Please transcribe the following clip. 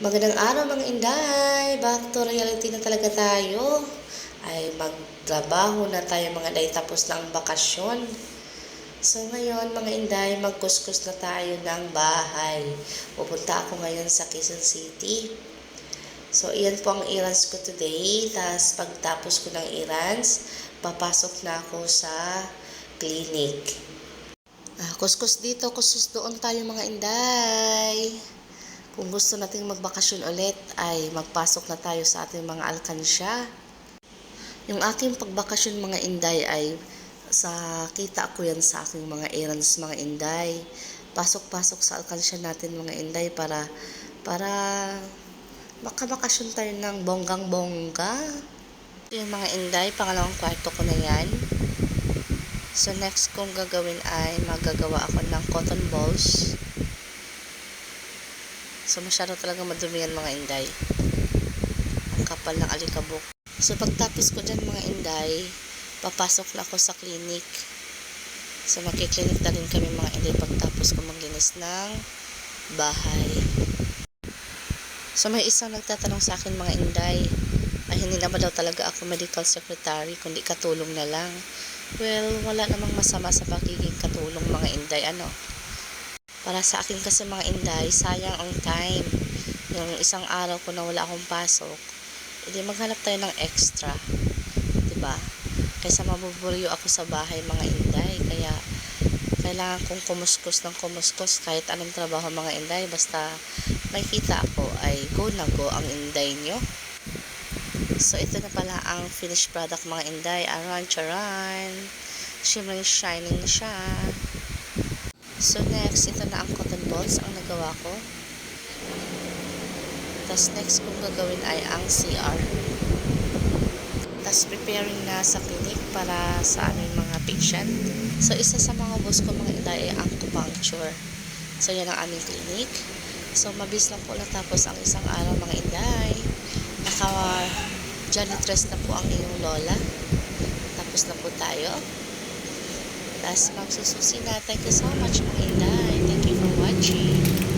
Magandang araw mga inday, back to reality na talaga tayo. Ay magtrabaho na tayo mga inday, tapos na ang bakasyon. So ngayon mga inday, magkuskus na tayo ng bahay. Pupunta ako ngayon sa Quezon City. So iyan po ang errands ko today. Tapos pagtapos ko ng errands, papasok na ako sa clinic. Kuskus dito, kuskus doon tayo mga inday. Kung gusto nating magbakasyon ulit ay magpasok na tayo sa ating mga alkansya. Yung aking pagbakasyon mga inday ay sa kita ko yan sa aking mga errands mga inday. Pasok-pasok sa alkansya natin mga inday para makabakasyon tayo ng bonggang-bongga. Yung mga inday, pangalawang kwarto ko na yan. So next kong gagawin ay magagawa ako ng cotton balls. So masyado talaga madumi yan mga inday. Ang kapal ng alikabok. So pagtapos ko dyan mga inday, papasok na ako sa clinic. So makiklinik na rin kami mga inday pagtapos ko maglinis ng bahay. So may isang nagtatanong sa akin mga inday, ay hindi naman daw talaga ako medical secretary, kundi katulong na lang. Well, wala namang masama sa pagiging katulong mga inday, Para sa akin kasi mga inday, sayang ang time. Yung isang araw ko na wala akong pasok, hindi maghanap tayo ng extra. Diba? Kaysa mabuburyo ako sa bahay mga inday. Kaya, kailangan kong kumuskus ng kumuskus kahit anong trabaho mga inday. Basta may kita ako ay go na go ang inday nyo. So, ito na pala ang finished product mga inday. Aran charan. Shimmering shining na siya. So next, ito na ang cotton balls ang nagawa ko. Tapos next kong gagawin ay ang CR. Tapos preparing na sa clinic para sa aming mga patient. So isa sa mga boss ko mga inday ay acupuncture. So yan ang aming clinic. So mabilis lang po natapos ang isang araw mga inday. Naka-janitress na po ang iyong lola. Tapos na po tayo. Tapos magsususi na. Thank you so much mga inday. Thank you for watching.